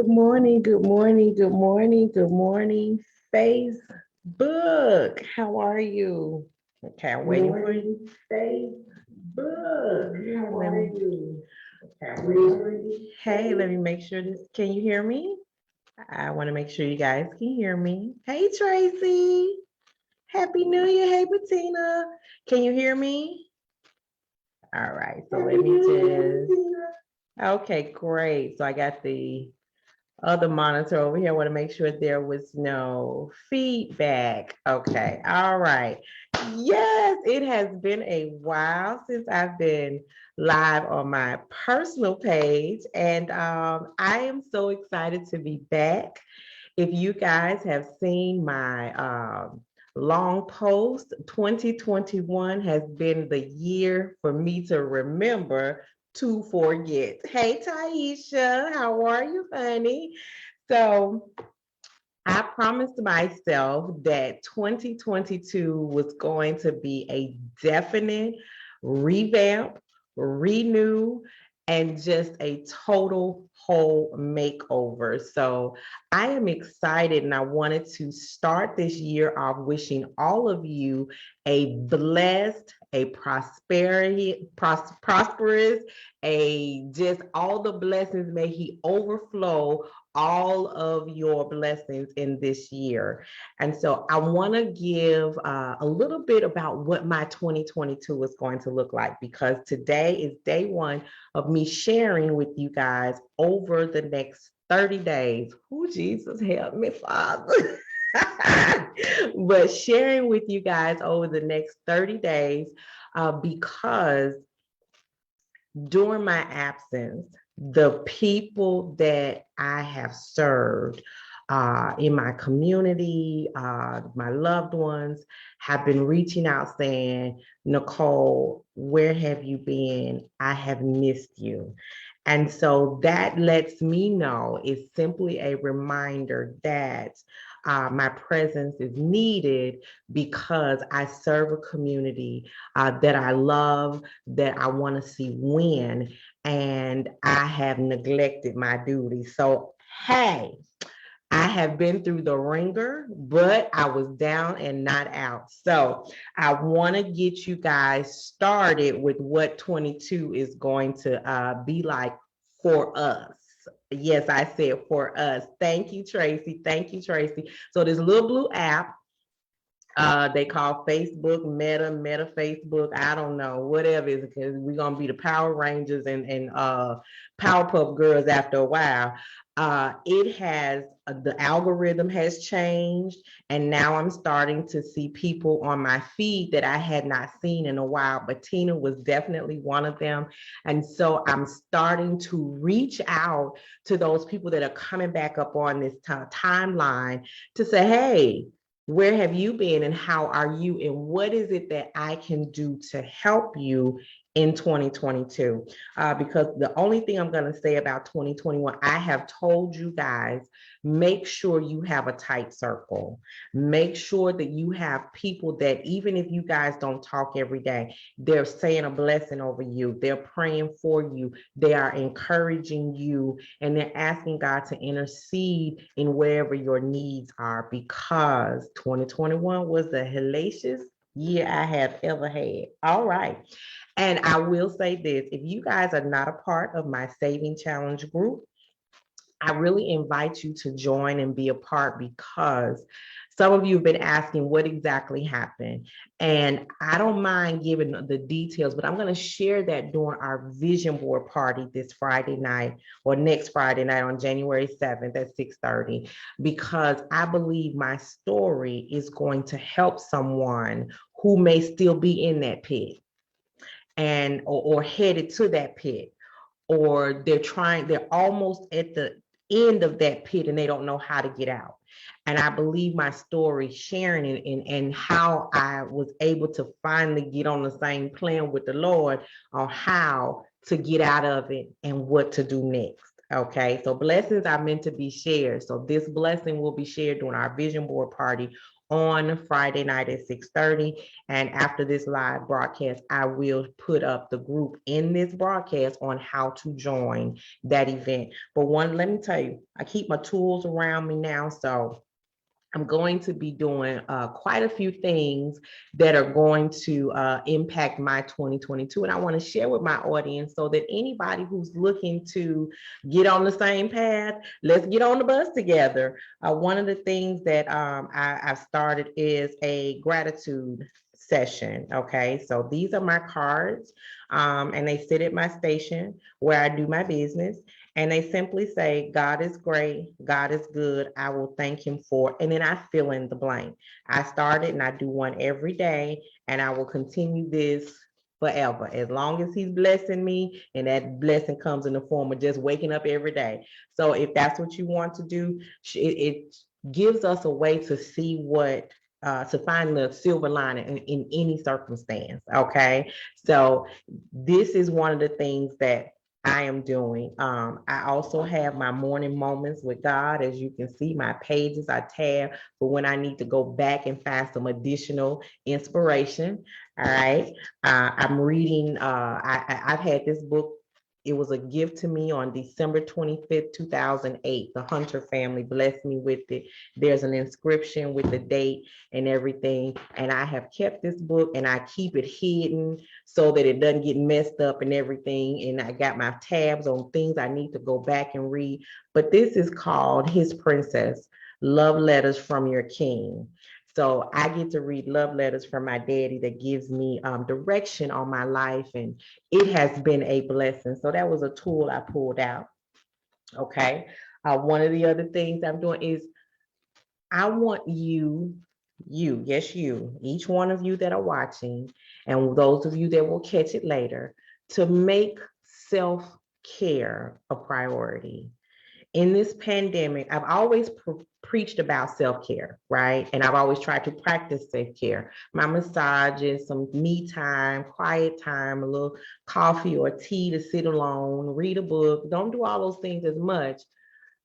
Good morning, good morning, good morning, good morning, Facebook. How are you? Okay, I'm waiting for you. Facebook. How are you? Hey, let me make sure this. Can you hear me? I want to make sure you guys can hear me. Hey, Tracy. Happy New Year. Hey, Bettina. Can you hear me? All right, so let me just. Okay, great. So I got the other monitor over here. I want to make sure there was no feedback. Okay, all right. Yes, it has been a while since I've been live on my personal page, and I am so excited to be back. If you guys have seen my long post, 2021 has been the year for me to remember to forget. Hey, Taisha, how are you, honey? So I promised myself that 2022 was going to be a definite revamp, renew, and just a total whole makeover. So I am excited and I wanted to start this year off wishing all of you a blessed, a prosperous, a just all the blessings. May he overflow all of your blessings in this year. And so I want to give a little bit about what my 2022 is going to look like, because today is day one of me sharing with you guys over the next 30 days. Oh, Jesus, help me, Father. But sharing with you guys over the next 30 days because during my absence, the people that I have served in my community, my loved ones, have been reaching out saying, Nicole, where have you been? I have missed you. And so that lets me know, it's simply a reminder that my presence is needed because I serve a community that I love, that I want to see win, and I have neglected my duty. So, hey, I have been through the ringer, but I was down and not out. So I want to get you guys started with what 22 is going to be like for us. Yes, I said for us. Thank you, Tracy. Thank you, Tracy. So this little blue app they call Facebook Meta Facebook. I don't know, whatever it is, because we're gonna be the Power Rangers and Powerpuff Girls after a while. It has the algorithm has changed, and now I'm starting to see people on my feed that I had not seen in a while. But Tina was definitely one of them, and so I'm starting to reach out to those people that are coming back up on this timeline to say, hey, where have you been and how are you and what is it that I can do to help you in 2022? Because the only thing I'm going to say about 2021, I have told you guys, make sure you have a tight circle. Make sure that you have people that even if you guys don't talk every day, they're saying a blessing over you. They're praying for you. They are encouraging you, and they're asking God to intercede in wherever your needs are, because 2021 was the hellacious year I have ever had. All right. And I will say this, if you guys are not a part of my Saving Challenge group, I really invite you to join and be a part, because some of you have been asking what exactly happened. And I don't mind giving the details, but I'm going to share that during our vision board party this Friday night, or next Friday night on January 7th at 6:30, because I believe my story is going to help someone who may still be in that pit and or headed to that pit, or they're almost at the end of that pit and they don't know how to get out. And I believe my story, sharing it and how I was able to finally get on the same plan with the Lord on how to get out of it and what to do next. Okay, so blessings are meant to be shared. So this blessing will be shared during our vision board party on Friday night at 6:30. And after this live broadcast, I will put up the group in this broadcast on how to join that event. But let me tell you, I keep my tools around me now. So I'm going to be doing quite a few things that are going to impact my 2022. And I want to share with my audience so that anybody who's looking to get on the same path, let's get on the bus together. One of the things that I've started is a gratitude session. Okay, so these are my cards, and they sit at my station where I do my business. And they simply say, God is great, God is good, I will thank him for, and then I fill in the blank. I started and I do one every day, and I will continue this forever, as long as he's blessing me, and that blessing comes in the form of just waking up every day. So if that's what you want to do, it gives us a way to see to find the silver lining in any circumstance. Okay, so this is one of the things that I am doing. I also have my morning moments with God. As you can see, my pages I tab for when I need to go back and find some additional inspiration. All right. I'm reading, I've had this book. It was a gift to me on December 25th, 2008. The Hunter family blessed me with it. There's an inscription with the date and everything. And I have kept this book and I keep it hidden so that it doesn't get messed up and everything. And I got my tabs on things I need to go back and read. But this is called His Princess, Love Letters from Your King. So I get to read love letters from my daddy that gives me direction on my life, and it has been a blessing. So that was a tool I pulled out. Okay. One of the other things I'm doing is I want yes, you, each one of you that are watching, and those of you that will catch it later, to make self-care a priority. In this pandemic, I've always preached about self-care, right? And I've always tried to practice self-care. My massages, some me time, quiet time, a little coffee or tea to sit alone, read a book. Don't do all those things as much.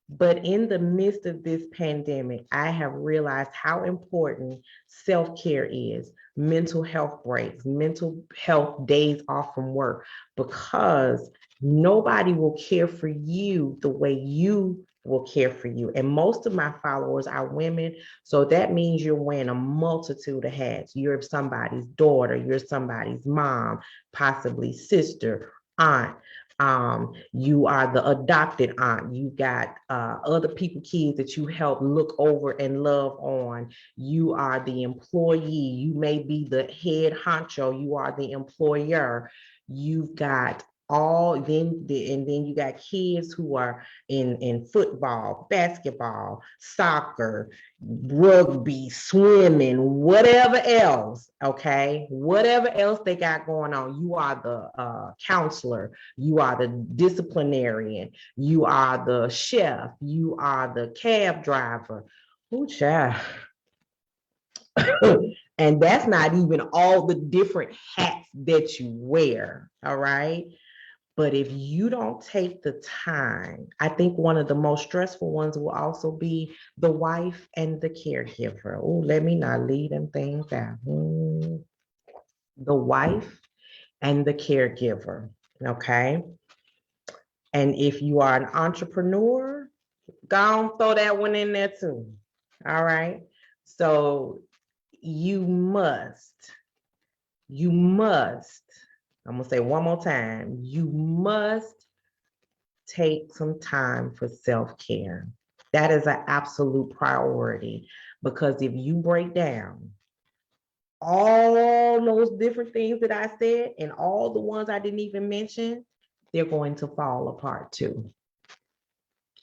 But in the midst of this pandemic, I have realized how important self-care is, mental health breaks, mental health days off from work, because nobody will care for you the way you will care for you. And most of my followers are women. So that means you're wearing a multitude of hats. You're somebody's daughter, you're somebody's mom, possibly sister, aunt. You are the adopted aunt. You got other people, kids that you help look over and love on. You are the employee. You may be the head honcho. You are the employer. You've got and then you got kids who are in football, basketball, soccer, rugby, swimming, whatever else. Okay, whatever else they got going on. You are the counselor. You are the disciplinarian. You are the chef. You are the cab driver. Oh, child. And that's not even all the different hats that you wear. All right. But if you don't take the time, I think one of the most stressful ones will also be the wife and the caregiver. Oh, let me not leave them things out. The wife and the caregiver. Okay. And if you are an entrepreneur, go on, throw that one in there too. All right. So you must, I'm going to say one more time, you must take some time for self-care. That is an absolute priority, because if you break down all those different things that I said and all the ones I didn't even mention, they're going to fall apart too.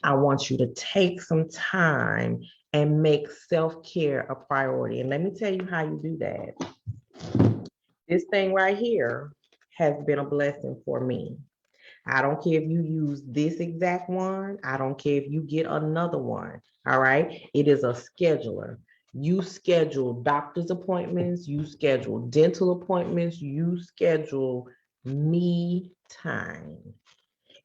I want you to take some time and make self-care a priority. And let me tell you how you do that. This thing right here has been a blessing for me. I don't care if you use this exact one. I don't care if you get another one. All right. It is a scheduler. You schedule doctor's appointments, you schedule dental appointments, you schedule me time.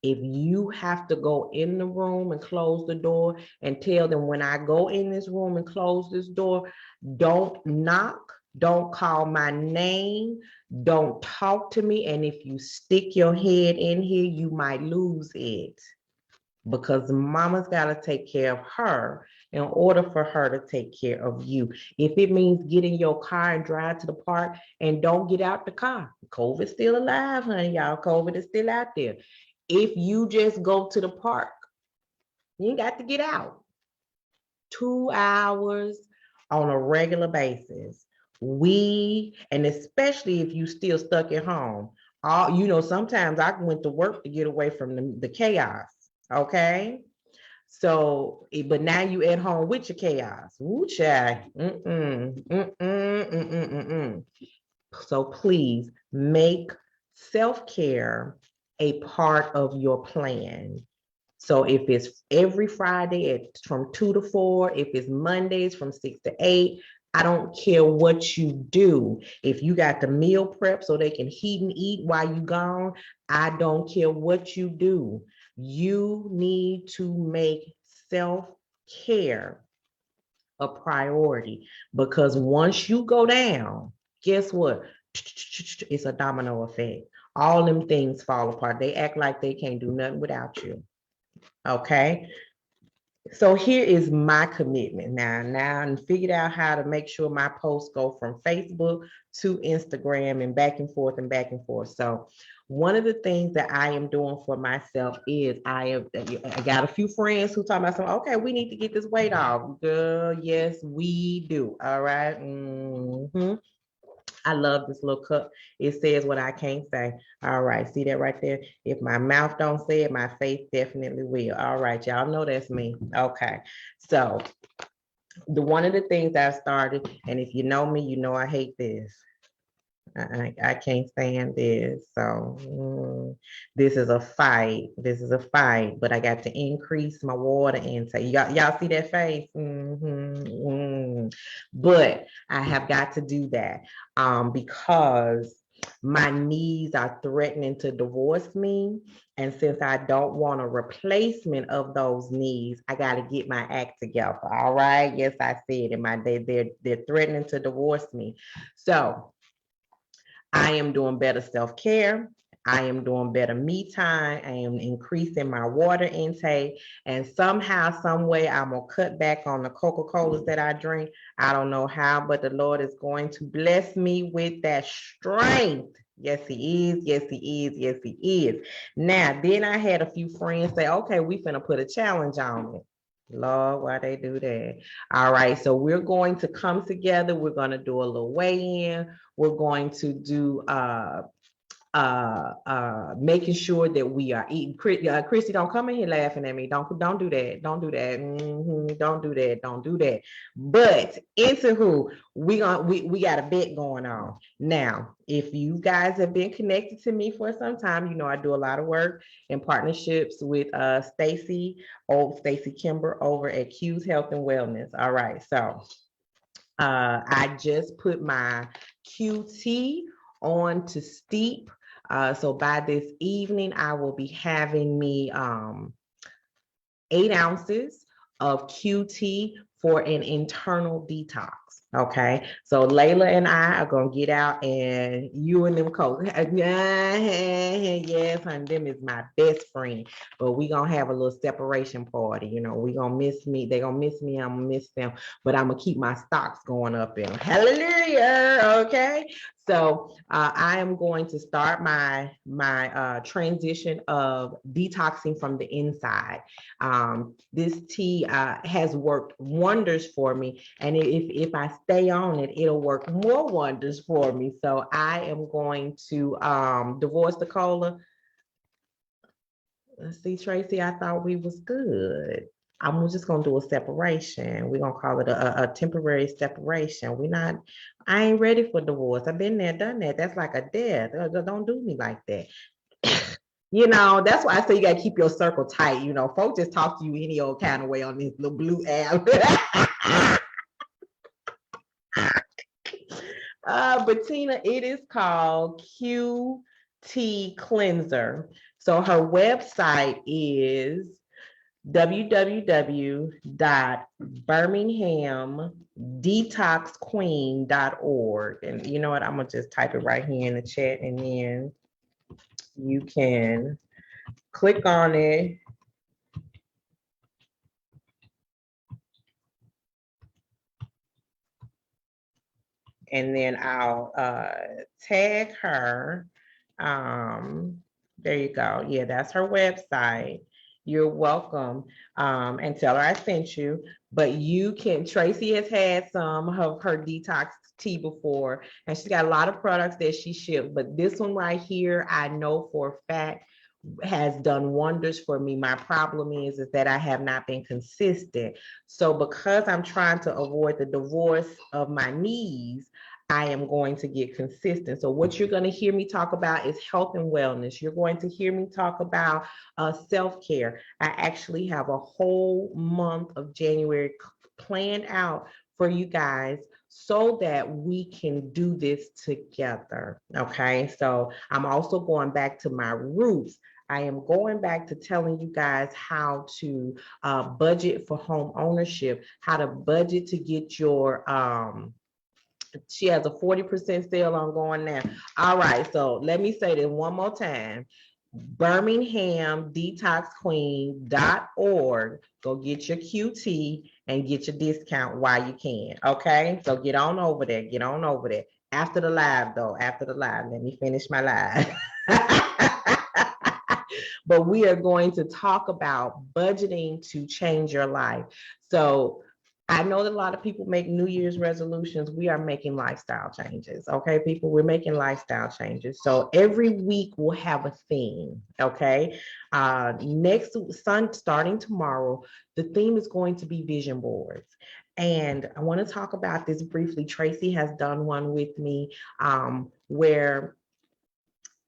If you have to go in the room and close the door and tell them, when I go in this room and close this door, don't knock, don't call my name, don't talk to me. And if you stick your head in here, you might lose it, because mama's got to take care of her in order for her to take care of you. If it means get in your car and drive to the park and don't get out the car, COVID's still alive, honey, y'all. COVID is still out there. If you just go to the park, you got to get out 2 hours on a regular basis. And especially if you still stuck at home, sometimes I went to work to get away from the chaos. Okay. So, but now you at home with your chaos. Ooh, child. So please make self-care a part of your plan. So if it's every Friday from 2 to 4, if it's Mondays from 6 to 8, I don't care what you do. If you got the meal prep so they can heat and eat while you gone, I don't care what you do. You need to make self-care a priority, because once you go down, guess what? It's a domino effect. All them things fall apart. They act like they can't do nothing without you. Okay. So here is my commitment now. I figured out how to make sure my posts go from Facebook to Instagram and back and forth and back and forth. So one of the things that I am doing for myself is I got a few friends who talk about something. Okay, we need to get this weight off. Girl, yes, we do. All right. Mm-hmm. I love this little cup. It says what I can't say. All right, see that right there? If my mouth don't say it, my face definitely will. All right, y'all know that's me. Okay, so one of the things I started, and if you know me, you know I hate this. I can't stand this. So this is a fight. This is a fight, but I got to increase my water intake. Y'all see that face? But I have got to do that because my knees are threatening to divorce me. And since I don't want a replacement of those knees, I got to get my act together. All right. Yes, I said it. They're threatening to divorce me. So I am doing better self-care. I am doing better me time. I am increasing my water intake. And somehow, some way, I'm going to cut back on the Coca-Colas that I drink. I don't know how, but the Lord is going to bless me with that strength. Yes, he is. Yes, he is. Yes, he is. Now, then I had a few friends say, okay, we finna put a challenge on it. Lord, why they do that? All right, so we're going to come together. We're going to do a little weigh-in. We're going to do making sure that we are eating. Christy, don't come in here laughing at me. Don't do that. Don't do that. Don't do that. Don't do that. But into who we got a bet going on now. If you guys have been connected to me for some time, you know I do a lot of work in partnerships with Stacy Kimber over at Q's Health and Wellness. All right, so I just put my QT on to steep. So by this evening, I will be having me 8 ounces of QT for an internal detox. Okay, so Layla and I are gonna get out, and you and them coach. Yes, honey, them is my best friend. But we gonna have a little separation party. You know, we gonna miss me. They gonna miss me. I'm gonna miss them. But I'm gonna keep my stocks going up in them. Hallelujah. Okay. So I am going to start my transition of detoxing from the inside. This tea has worked wonders for me, and if I stay on it, it'll work more wonders for me. So I am going to divorce the cola. Let's see, Tracy, I thought we was good. I'm just gonna do a separation. We're gonna call it a temporary separation. I ain't ready for divorce. I've been there, done that. That's like a death. Don't do me like that. You know, that's why I say you gotta keep your circle tight. You know, folks just talk to you any old kind of way on this little blue app. But Tina, it is called QT Cleanser. So her website is www.birminghamdetoxqueen.org. And you know what? I'm going to just type it right here in the chat, and then you can click on it. And then I'll tag her. There you go. Yeah, that's her website. You're welcome. And tell her I sent you. But you can, Tracy has had some of her detox tea before, and she's got a lot of products that she ships. But this one right here, I know for a fact has done wonders for me. My problem is that I have not been consistent. So because I'm trying to avoid the divorce of my knees, I am going to get consistent. So what you're going to hear me talk about is health and wellness. You're going to hear me talk about self-care. I actually have a whole month of January planned out for you guys so that we can do this together. Okay. So I'm also going back to my roots. I am going back to telling you guys how to budget for home ownership, how to budget to get your, she has a 40% sale on going now. All right, so let me say this one more time. BirminghamDetoxQueen.org. Go get your QT and get your discount while you can. Okay, so get on over there. Get on over there. After the live, though, after the live, let me finish my live. But we are going to talk about budgeting to change your life. So I know that a lot of people make New Year's resolutions. We are making lifestyle changes. Okay, people, we're making lifestyle changes. So every week we'll have a theme. Okay, next starting tomorrow, the theme is going to be vision boards. And I want to talk about this briefly. Tracy has done one with me where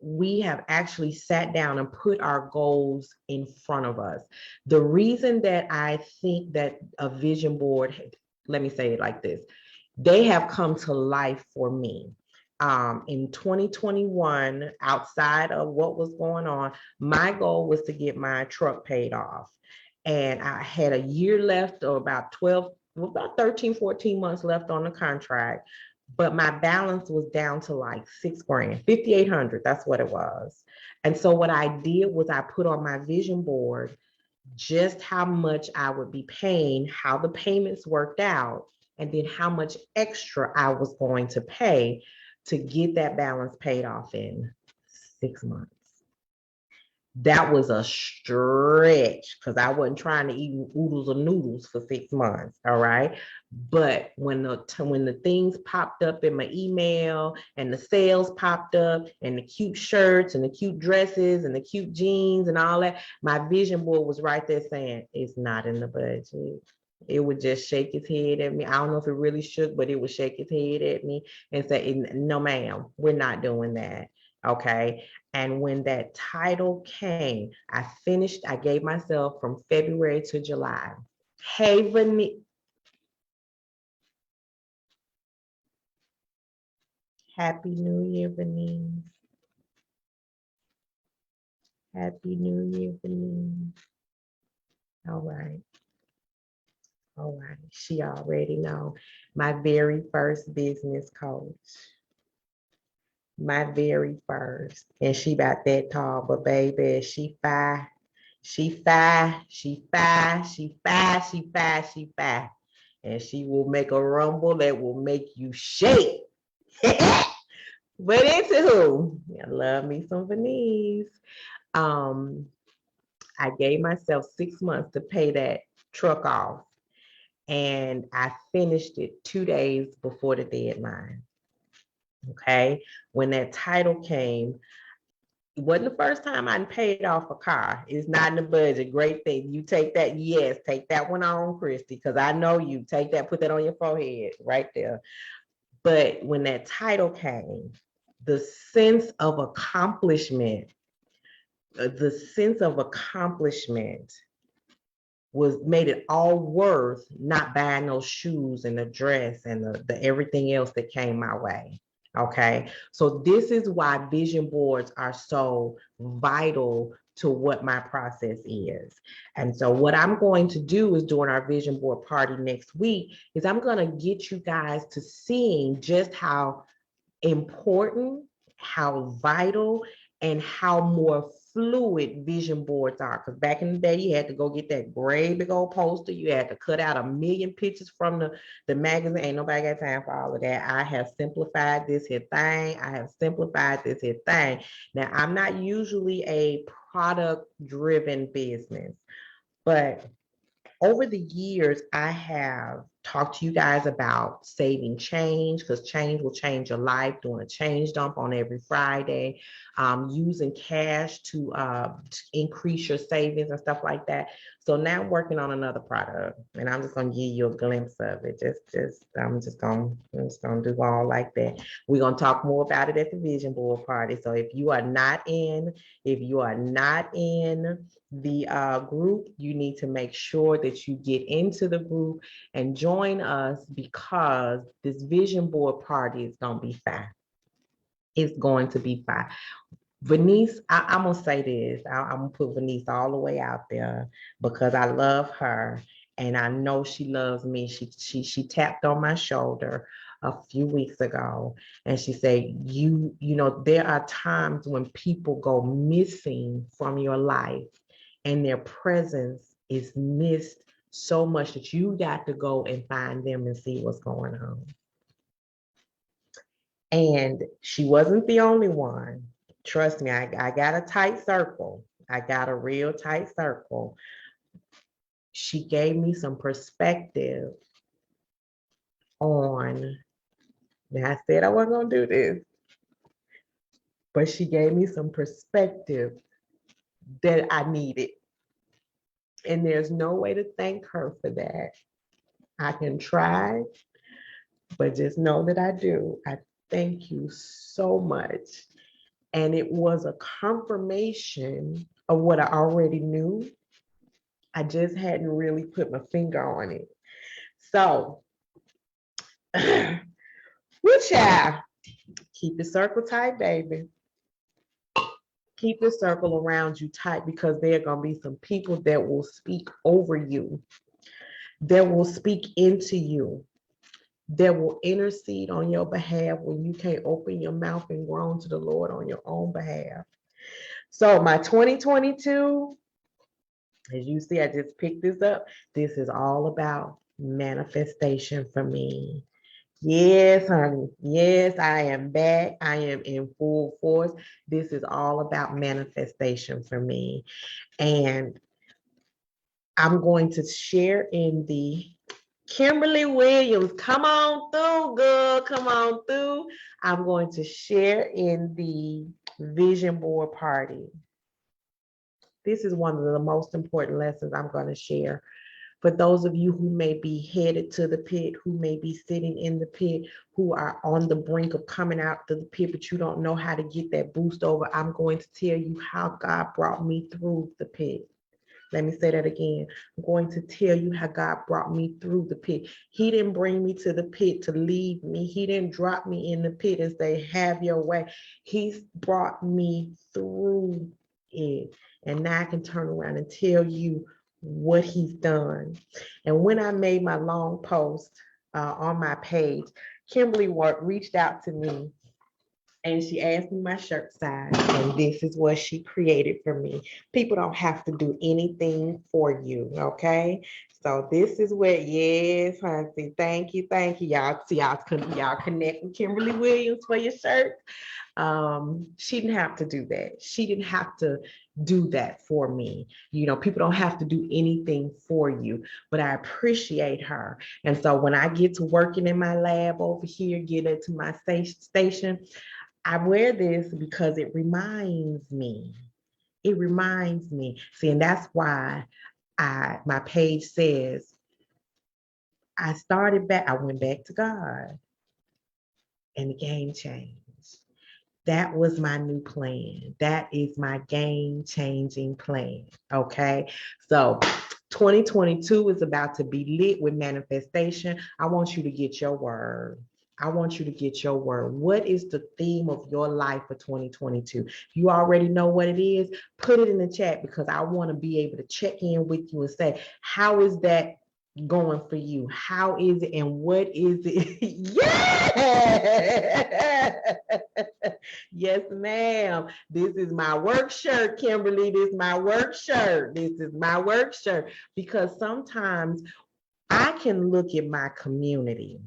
we have actually sat down and put our goals in front of us. The reason that I think that a vision board, let me say it like this, they have come to life for me. In 2021, outside of what was going on, my goal was to get my truck paid off. And I had a year left, or about 13, 14 months left on the contract, but my balance was down to like 6 grand, 5,800. That's what it was. And so what I did was I put on my vision board just how much I would be paying, how the payments worked out, and then how much extra I was going to pay to get that balance paid off in 6 months. That was a stretch because I wasn't trying to eat oodles of noodles for 6 months. All right. But when the things popped up in my email and the sales popped up and the cute shirts and the cute dresses and the cute jeans and all that, my vision board was right there saying it's not in the budget. It would just shake his head at me. I don't know if it really shook, but it would shake his head at me and say, no, ma'am, we're not doing that. Okay. And when that title came, I gave myself from February to July. Hey, Vanessa. Happy New Year, Vanessa. Happy New Year, Vanessa. All right. All right. She already know. My very first business coach. My very first. And she about that tall, but baby, she fine. She fine. She fine. She fine. She fine. She fine. And she will make a rumble that will make you shake. But into who? I love me some Venice. I gave myself 6 months to pay that truck off, and I finished it 2 days before the deadline. Okay, when that title came, it wasn't the first time I paid off a car. It's not in the budget. Great thing. You take that. Yes, take that one on, Christy, because I know you. Take that, put that on your forehead right there. But when that title came, the sense of accomplishment, was made it all worth not buying those shoes and the dress and the everything else that came my way. Okay, so this is why vision boards are so vital to what my process is. And so what I'm going to do is during our vision board party next week is I'm going to get you guys to seeing just how important, how vital, and how more fluid vision boards are. Because back in the day, you had to go get that gray big old poster. You had to cut out a million pictures from the magazine. Ain't nobody got time for all of that. I have simplified this here thing. I have simplified this here thing. Now, I'm not usually a product driven business, but over the years, I have talked to you guys about saving change because change will change your life, doing a change dump on every Friday, using cash to increase your savings and stuff like that. So now I'm working on another product, and I'm just gonna give you a glimpse of it. I'm just gonna do all like that. We're gonna talk more about it at the vision board party. So if you are not in the group, you need to make sure that you get into the group and join us because this vision board party is going to be fun. It's going to be fun. Venice, I'm going to say this. I'm going to put Venice all the way out there because I love her and I know she loves me. She tapped on my shoulder a few weeks ago and she said, you know, there are times when people go missing from your life and their presence is missed so much that you got to go and find them and see what's going on. And she wasn't the only one. Trust me, I got a tight circle. I got a real tight circle. She gave me some perspective on, now I said I wasn't going to do this, but she gave me some perspective that I needed. And there's no way to thank her for that. I can try, but just know that I do. I thank you so much. And it was a confirmation of what I already knew. I just hadn't really put my finger on it. So, which keep the circle tight, baby. Keep the circle around you tight because there are going to be some people that will speak over you, that will speak into you, that will intercede on your behalf when you can't open your mouth and groan to the Lord on your own behalf. So my 2022, as you see, I just picked this up. This is all about manifestation for me. Yes, honey. Yes, I am back. I am in full force. This is all about manifestation for me. And I'm going to share in the Kimberly Williams. Come on through, girl. Come on through. I'm going to share in the vision board party. This is one of the most important lessons I'm going to share. For those of you who may be headed to the pit, who may be sitting in the pit, who are on the brink of coming out to the pit, but you don't know how to get that boost over, I'm going to tell you how God brought me through the pit. Let me say that again. I'm going to tell you how God brought me through the pit. He didn't bring me to the pit to leave me. He didn't drop me in the pit and say, have your way. He's brought me through it. And now I can turn around and tell you what he's done. And when I made my long post on my page, Kimberly reached out to me and she asked me my shirt size, and this is what she created for me. People don't have to do anything for you, okay? So this is what, yes, honey, thank you. Y'all see, y'all connect with Kimberly Williams for your shirt. She didn't have to do that. She didn't have to do that for me. You know, people don't have to do anything for you, but I appreciate her. And so when I get to working in my lab over here, get into my station, I wear this because it reminds me. It reminds me. See, and that's why my page says, I went back to God and the game changed. That was my new plan. That is my game-changing plan, okay? So 2022 is about to be lit with manifestation. I want you to get your word. I want you to get your word. What is the theme of your life for 2022? If you already know what it is, put it in the chat, because I want to be able to check in with you and say, how is that going for you? How is it and what is it? Yeah. Yes, ma'am. This is my work shirt, Kimberly. This is my work shirt. This is my work shirt. Because sometimes I can look at my community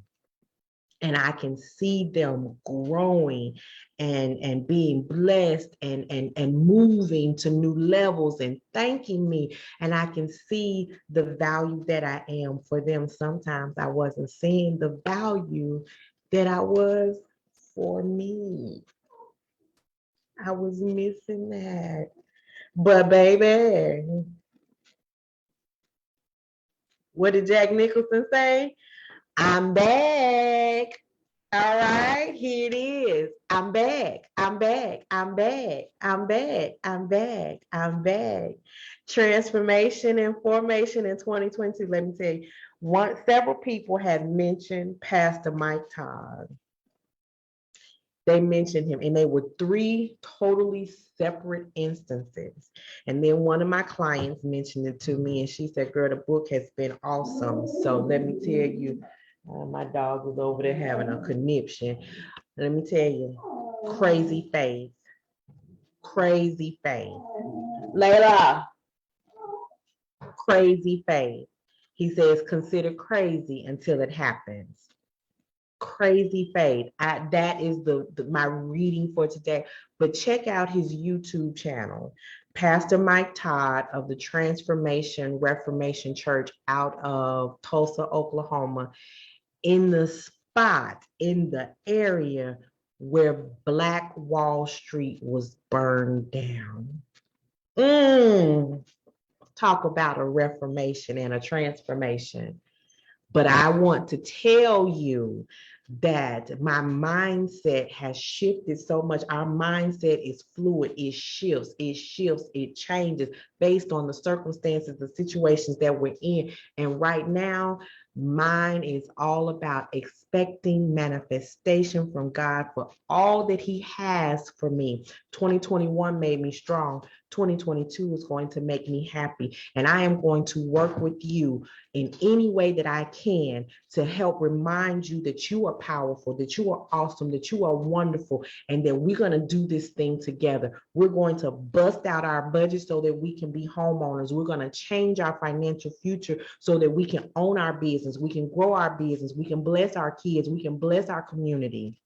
and I can see them growing and being blessed and moving to new levels and thanking me. And I can see the value that I am for them. Sometimes I wasn't seeing the value that I was for me. I was missing that. But baby, what did Jack Nicholson say? I'm back. All right, here it is. I'm back. I'm back. I'm back. I'm back. I'm back. I'm back. Transformation and formation in 2022. Let me tell you, several people have mentioned Pastor Mike Todd. They mentioned him, and they were three totally separate instances. And then one of my clients mentioned it to me, and she said, girl, the book has been awesome. So let me tell you, my dog was over there having a conniption. Let me tell you, crazy faith. Crazy faith. Layla, crazy faith. He says, consider crazy until it happens. Crazy faith. That is my reading for today. But check out his YouTube channel, Pastor Mike Todd of the Transformation Reformation Church out of Tulsa, Oklahoma, in the spot, in the area where Black Wall Street was burned down. Talk about a reformation and a transformation. But I want to tell you that my mindset has shifted so much. Our mindset is fluid. It shifts, it changes based on the circumstances, the situations that we're in. And right now, mine is all about expecting manifestation from God for all that He has for me. 2021 made me strong. 2022 is going to make me happy. And I am going to work with you in any way that I can to help remind you that you are powerful, that you are awesome, that you are wonderful, and that we're going to do this thing together. We're going to bust out our budget so that we can be homeowners. We're going to change our financial future so that we can own our business. We can grow our business. We can bless our kids. We can bless our community.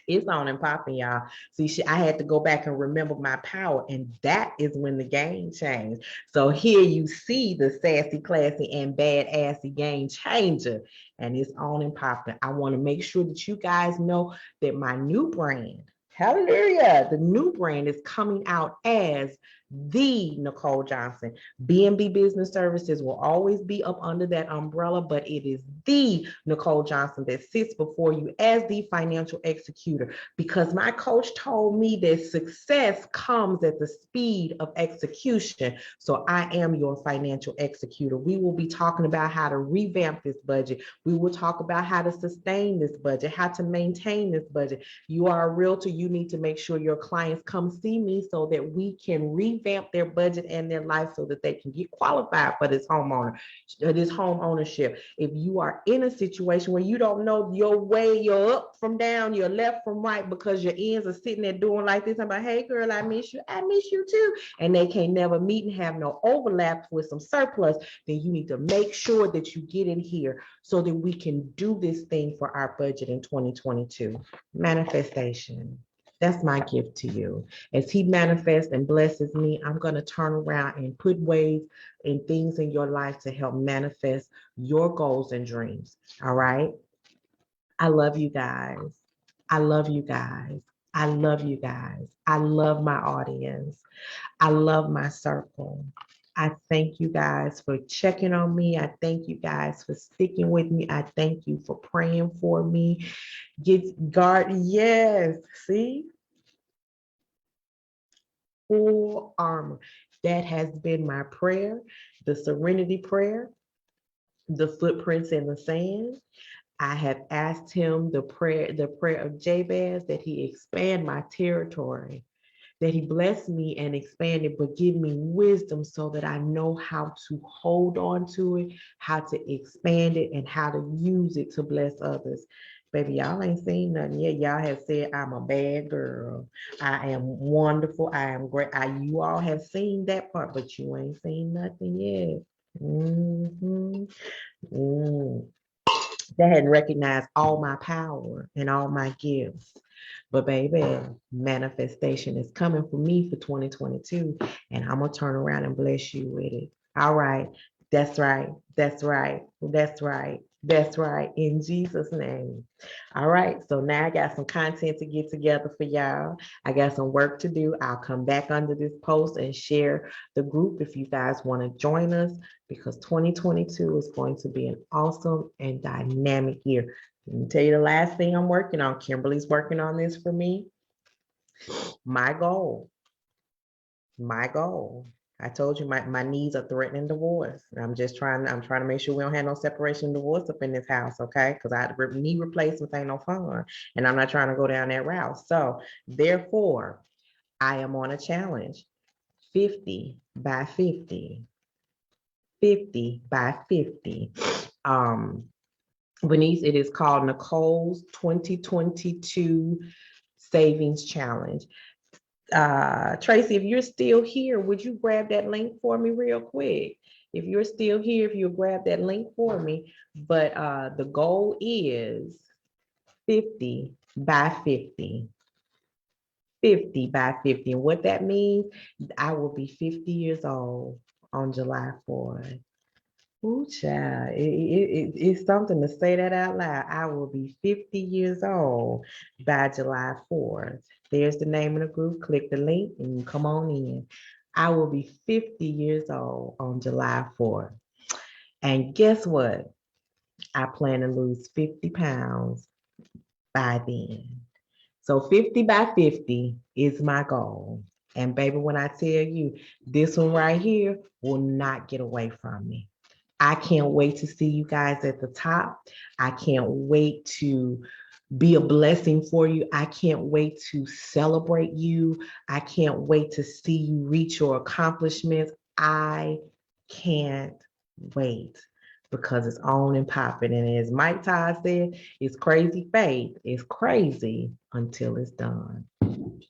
It's on and popping, y'all. See, I had to go back and remember my power, and that is when the game changed. So here you see the sassy, classy, and badassy game changer, and it's on and popping. I want to make sure that you guys know that my new brand, hallelujah, the new brand is coming out as the Nicole Johnson. B&B Business Services will always be up under that umbrella, but it is the Nicole Johnson that sits before you as the financial executor, because my coach told me that success comes at the speed of execution. So I am your financial executor. We will be talking about how to revamp this budget. We will talk about how to sustain this budget, how to maintain this budget. You are a realtor. You need to make sure your clients come see me so that we can revamp their budget and their life so that they can get qualified for this home ownership. If you are in a situation where you don't know your way, you're up from down, you're left from right, because your ends are sitting there doing like this, I'm like, hey girl, I miss you too, and they can't never meet and have no overlaps with some surplus, then you need to make sure that you get in here so that we can do this thing for our budget in 2022. Manifestation. That's my gift to you. As He manifests and blesses me, I'm going to turn around and put ways and things in your life to help manifest your goals and dreams. All right. I love you guys. I love you guys. I love you guys. I love my audience. I love my circle. I thank you guys for checking on me. I thank you guys for sticking with me. I thank you for praying for me. Get guard. Yes. See? Full armor. That has been my prayer, the serenity prayer, the footprints in the sand. I have asked him the prayer of Jabez, that he expand my territory, that he bless me and expand it, but give me wisdom so that I know how to hold on to it, how to expand it, and how to use it to bless others. Baby, y'all ain't seen nothing yet. Y'all have said I'm a bad girl. I am wonderful. I am great. You all have seen that part, but you ain't seen nothing yet. Mm-hmm. Mm. They hadn't recognized all my power and all my gifts. But baby, manifestation is coming for me for 2022, and I'm gonna turn around and bless you with it. All right. That's right. That's right. That's right. That's right. In Jesus' name. All right. So now I got some content to get together for y'all. I got some work to do. I'll come back under this post and share the group if you guys want to join us, because 2022 is going to be an awesome and dynamic year. Let me tell you the last thing I'm working on. Kimberly's working on this for me. My goal, my goal. I told you my needs are threatening divorce. I'm trying to make sure we don't have no separation divorce up in this house, okay? Because knee replacements ain't no fun. And I'm not trying to go down that route. So therefore, I am on a challenge. 50 by 50. 50 by 50. Bernice, it is called Nicole's 2022 Savings Challenge. Tracy, if you're still here, would you grab that link for me real quick? If you're still here, if you'll grab that link for me. But the goal is 50 by 50. 50 by 50. And what that means, I will be 50 years old on July 4th. Ooh, child, it's something to say that out loud. I will be 50 years old by July 4th. There's the name of the group. Click the link and you come on in. I will be 50 years old on July 4th. And guess what? I plan to lose 50 pounds by then. So 50 by 50 is my goal. And baby, when I tell you, this one right here will not get away from me. I can't wait to see you guys at the top. I can't wait to be a blessing for you. I can't wait to celebrate you. I can't wait to see you reach your accomplishments. I can't wait, because it's on and popping. And as Mike Todd said, it's crazy faith. It's crazy until it's done.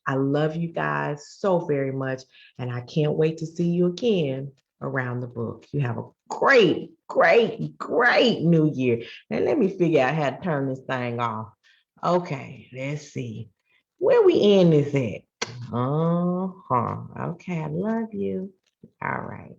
I love you guys so very much, and I can't wait to see you again around the book. You have a great, great, great new year. And let me figure out how to turn this thing off. Okay, let's see. Where we end this at? Uh-huh. Okay, I love you. All right.